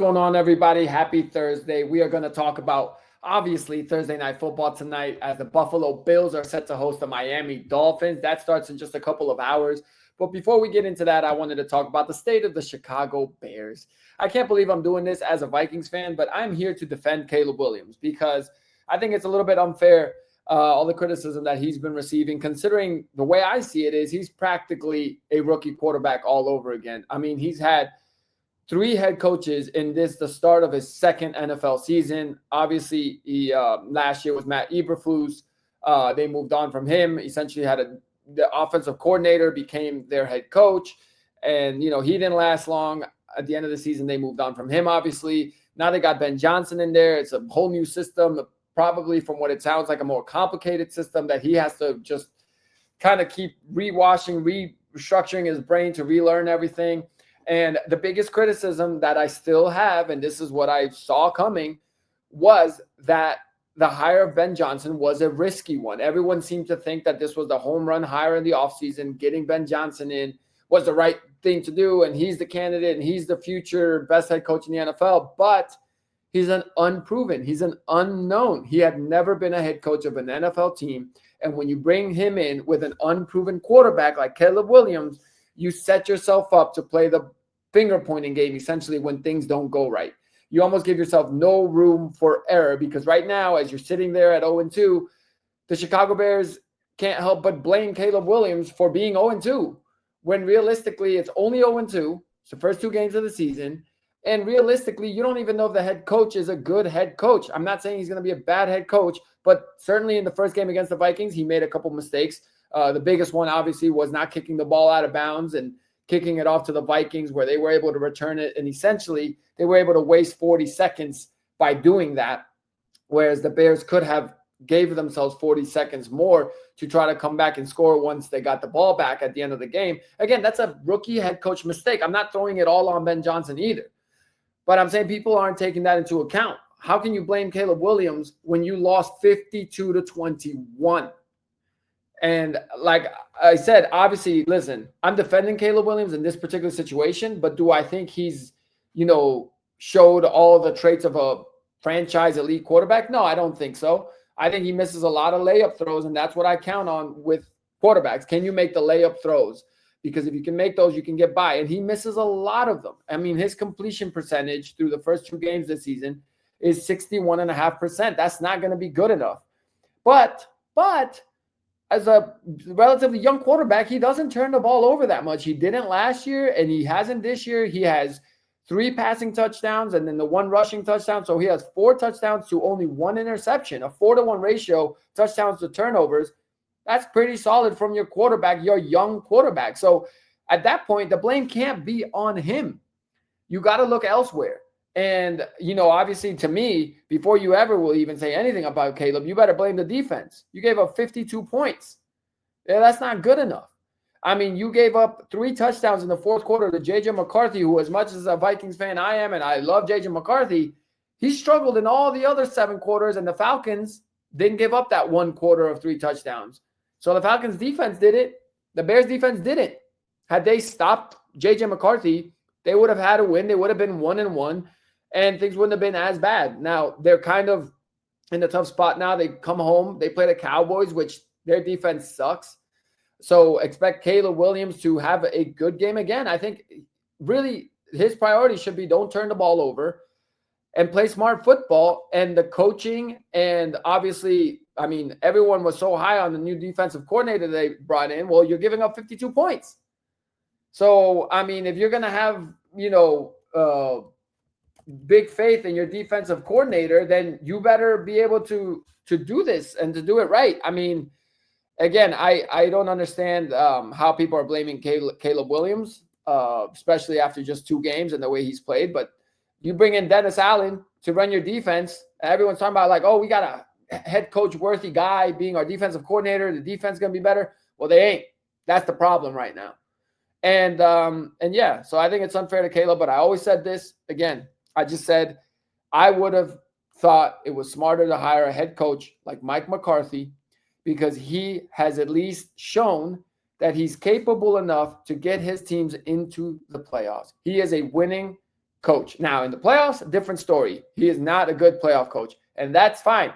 Going on, everybody? Happy Thursday. We are going to talk about, obviously, Thursday Night Football tonight as the Buffalo Bills are set to host the Miami Dolphins. That starts in just a couple of hours. But before we get into that, I wanted to talk about the state of the Chicago Bears. I can't believe I'm doing this as a Vikings fan, but I'm here to defend Caleb Williams because I think it's a little bit unfair, all the criticism that he's been receiving, considering the way I see it is he's practically a rookie quarterback all over again. I mean, he's had three head coaches in the start of his second NFL season. Obviously, he last year was Matt Eberflus. They moved on from him. Essentially, the offensive coordinator became their head coach, and he didn't last long. At the end of the season, they moved on from him. Obviously, now they got Ben Johnson in there. It's a whole new system. Probably, from what it sounds like, a more complicated system that he has to just kind of keep restructuring his brain to relearn everything. And the biggest criticism that I still have, and this is what I saw coming, was that the hire of Ben Johnson was a risky one. Everyone seemed to think that this was the home run hire in the offseason. Getting Ben Johnson in was the right thing to do, and he's the candidate, and he's the future best head coach in the NFL. But he's an unproven. He's an unknown. He had never been a head coach of an NFL team. And when you bring him in with an unproven quarterback like Caleb Williams, you set yourself up to play the finger-pointing game, essentially, when things don't go right. You almost give yourself no room for error because right now, as you're sitting there at 0-2, the Chicago Bears can't help but blame Caleb Williams for being 0-2, when realistically it's only 0-2. It's the first two games of the season. And realistically, you don't even know if the head coach is a good head coach. I'm not saying he's going to be a bad head coach, but certainly in the first game against the Vikings, he made a couple mistakes. The biggest one, obviously, was not kicking the ball out of bounds and kicking it off to the Vikings, where they were able to return it. And essentially, they were able to waste 40 seconds by doing that, whereas the Bears could have gave themselves 40 seconds more to try to come back and score once they got the ball back at the end of the game. Again, that's a rookie head coach mistake. I'm not throwing it all on Ben Johnson either, but I'm saying people aren't taking that into account. How can you blame Caleb Williams when you lost 52-21? And like I said, obviously, listen, I'm defending Caleb Williams in this particular situation, but do I think he's, showed all the traits of a franchise elite quarterback? No, I don't think so. I think he misses a lot of layup throws, and that's what I count on with quarterbacks. Can you make the layup throws? Because if you can make those, you can get by. And he misses a lot of them. I mean, his completion percentage through the first two games this season is 61.5%. That's not going to be good enough. But as a relatively young quarterback, he doesn't turn the ball over that much. He didn't last year, and he hasn't this year. He has 3 passing touchdowns and then the 1 rushing touchdown. So he has 4 touchdowns to only 1 interception, a 4-to-1 ratio, touchdowns to turnovers. That's pretty solid from your quarterback, your young quarterback. So at that point, the blame can't be on him. You got to look elsewhere. And, obviously, to me, before you ever will even say anything about Caleb, you better blame the defense. You gave up 52 points. Yeah, that's not good enough. I mean, you gave up 3 touchdowns in the fourth quarter to J.J. McCarthy, who, as much as a Vikings fan I am, and I love J.J. McCarthy, he struggled in all the other 7 quarters, and the Falcons didn't give up that 1 quarter of 3 touchdowns. So the Falcons' defense did it. The Bears' defense didn't. Had they stopped J.J. McCarthy, they would have had a win. They would have been 1-1. And things wouldn't have been as bad. Now, they're kind of in a tough spot now. They come home. They play the Cowboys, which their defense sucks. So expect Caleb Williams to have a good game again. I think really his priority should be don't turn the ball over and play smart football. And the coaching and obviously, I mean, everyone was so high on the new defensive coordinator they brought in. Well, you're giving up 52 points. So, I mean, if you're going to have, big faith in your defensive coordinator, then you better be able to do this and to do it right. I mean, again, I don't understand how people are blaming Caleb Williams, especially after just 2 games and the way he's played. But you bring in Dennis Allen to run your defense. Everyone's talking about like, oh, we got a head coach worthy guy being our defensive coordinator. The defense is going to be better. Well, they ain't. That's the problem right now. And yeah, so I think it's unfair to Caleb. But I always said this again. I just said I would have thought it was smarter to hire a head coach like Mike McCarthy because he has at least shown that he's capable enough to get his teams into the playoffs. He is a winning coach. Now, in the playoffs, a different story. He is not a good playoff coach, and that's fine.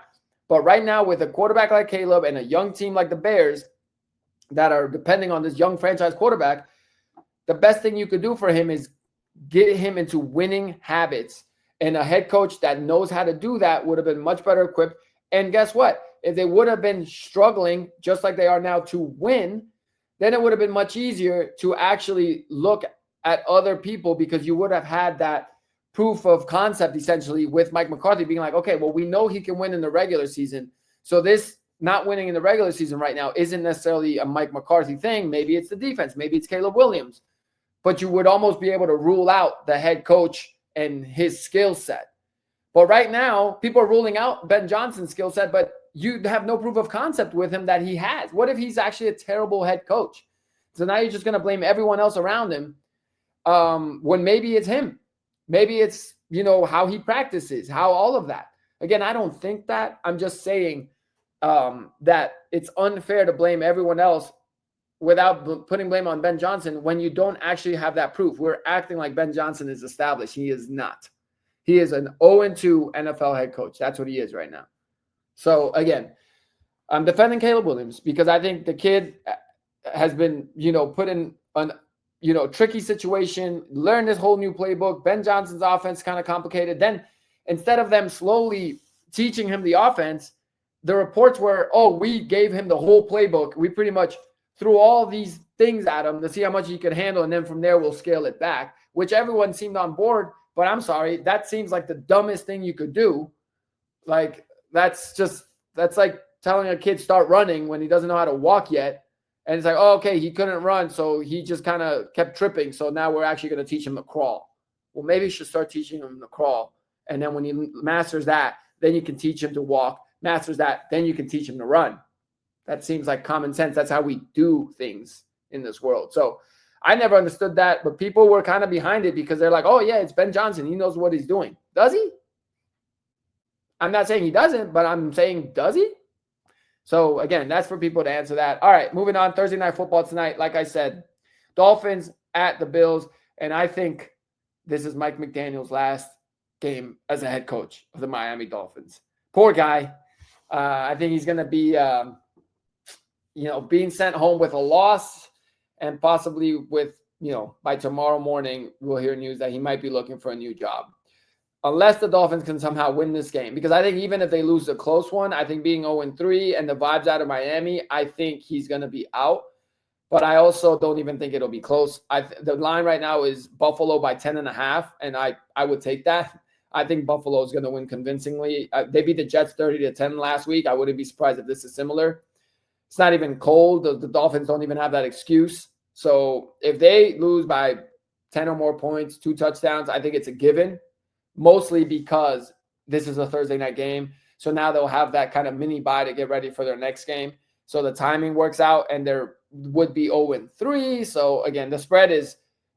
But right now, with a quarterback like Caleb and a young team like the Bears that are depending on this young franchise quarterback, the best thing you could do for him is get him into winning habits. And a head coach that knows how to do that would have been much better equipped. And guess what? If they would have been struggling just like they are now to win, then it would have been much easier to actually look at other people, because you would have had that proof of concept essentially with Mike McCarthy being like, okay, well, we know he can win in the regular season. So this not winning in the regular season right now isn't necessarily a Mike McCarthy thing. Maybe it's the defense. Maybe it's Caleb Williams. But you would almost be able to rule out the head coach and his skill set. But right now, people are ruling out Ben Johnson's skill set, but you have no proof of concept with him that he has. What if he's actually a terrible head coach? So now you're just going to blame everyone else around him, when maybe it's him. Maybe it's, how he practices, how all of that. Again, I don't think that. I'm just saying that it's unfair to blame everyone else without putting blame on Ben Johnson when you don't actually have that proof. We're acting like Ben Johnson is established. He is not. He is an 0-2 NFL head coach. That's what he is right now. So, again, I'm defending Caleb Williams because I think the kid has been, put in an, tricky situation, learn this whole new playbook. Ben Johnson's offense kind of complicated. Then instead of them slowly teaching him the offense, the reports were, we gave him the whole playbook. We pretty much threw all these things at him to see how much he could handle, and then from there we'll scale it back, which everyone seemed on board. But I'm sorry, that seems like the dumbest thing you could do. Like, that's like telling a kid start running when he doesn't know how to walk yet. And it's like, okay, he couldn't run, so he just kind of kept tripping. So now we're actually going to teach him to crawl. Well, maybe you should start teaching him to crawl. And then when he masters that, then you can teach him to walk. Masters that, then you can teach him to run. That seems like common sense. That's how we do things in this world. So I never understood that, but people were kind of behind it because they're like, oh, yeah, it's Ben Johnson. He knows what he's doing. Does he? I'm not saying he doesn't, but I'm saying, does he? So, again, that's for people to answer that. All right, moving on. Thursday Night Football tonight. Like I said, Dolphins at the Bills. And I think this is Mike McDaniel's last game as a head coach of the Miami Dolphins. Poor guy. I think he's going to be, being sent home with a loss, and possibly with, by tomorrow morning, we'll hear news that he might be looking for a new job. Unless the Dolphins can somehow win this game. Because I think even if they lose a close one, I think being 0-3 and the vibes out of Miami, I think he's going to be out. But I also don't even think it'll be close. The line right now is Buffalo by 10.5, and I would take that. I think Buffalo is going to win convincingly. They beat the Jets 30-10 last week. I wouldn't be surprised if this is similar. It's not even cold. The Dolphins don't even have that excuse. So if they lose by 10 or more points, 2 touchdowns, I think it's a given. Mostly because this is a Thursday night game. So now they'll have that kind of mini bye to get ready for their next game. So the timing works out, and there would be 0-3. So again, the spread is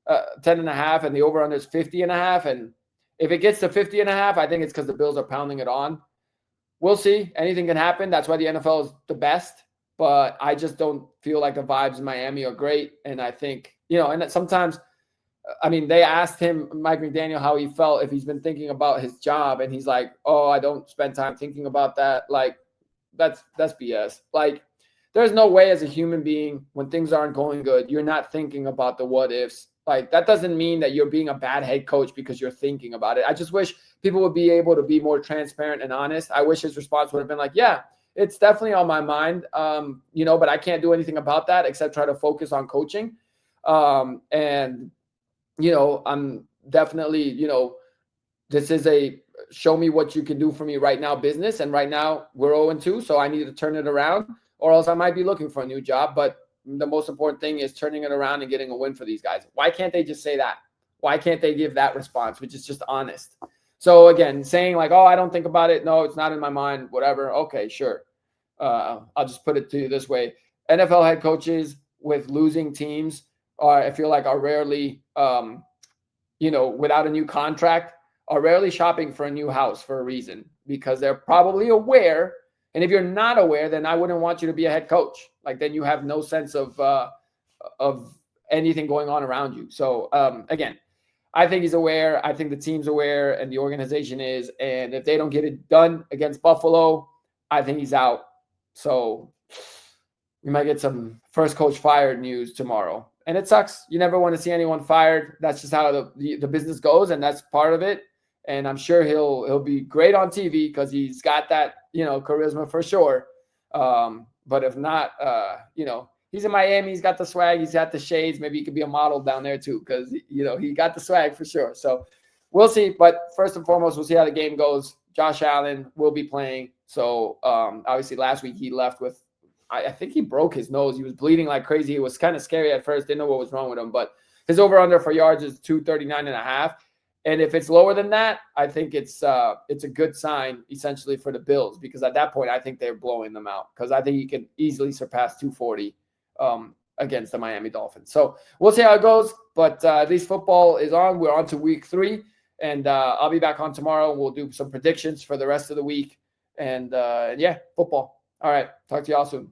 10.5 and the over-under is 50.5. And if it gets to 50.5, I think it's because the Bills are pounding it on. We'll see. Anything can happen. That's why the NFL is the best. But I just don't feel like the vibes in Miami are great. And I think, and sometimes, they asked him, Mike McDaniel, how he felt if he's been thinking about his job. And he's like, I don't spend time thinking about that. Like, that's BS. Like, there's no way as a human being, when things aren't going good, you're not thinking about the what ifs. Like, that doesn't mean that you're being a bad head coach because you're thinking about it. I just wish people would be able to be more transparent and honest. I wish his response would have been like, yeah, it's definitely on my mind, but I can't do anything about that except try to focus on coaching. I'm definitely, this is a show me what you can do for me right now business. And right now we're 0-2, so I need to turn it around, or else I might be looking for a new job. But the most important thing is turning it around and getting a win for these guys. Why can't they just say that? Why can't they give that response, which is just honest? So again, saying like, I don't think about it. No, it's not in my mind, whatever. Okay, sure. I'll just put it to you this way. NFL head coaches with losing teams I feel like are rarely, without a new contract, are rarely shopping for a new house for a reason, because they're probably aware. And if you're not aware, then I wouldn't want you to be a head coach. Like, then you have no sense of anything going on around you. So again, I think he's aware. I think the team's aware and the organization is. And if they don't get it done against Buffalo, I think he's out. So we might get some first coach fired news tomorrow. And it sucks. You never want to see anyone fired. That's just how the business goes, and that's part of it. And I'm sure he'll be great on TV because he's got that, charisma for sure. But if not, he's in Miami. He's got the swag. He's got the shades. Maybe he could be a model down there too because, he got the swag for sure. So we'll see. But first and foremost, we'll see how the game goes. Josh Allen will be playing. So obviously last week he left with, I think he broke his nose. He was bleeding like crazy. It was kind of scary at first. Didn't know what was wrong with him. But his over-under for yards is 239.5. And if it's lower than that, I think it's a good sign essentially for the Bills because at that point I think they're blowing them out because I think he can easily surpass 240 against the Miami Dolphins. So we'll see how it goes. But at least football is on. We're on to week 3, and I'll be back on tomorrow. We'll do some predictions for the rest of the week. And football. All right. Talk to y'all soon.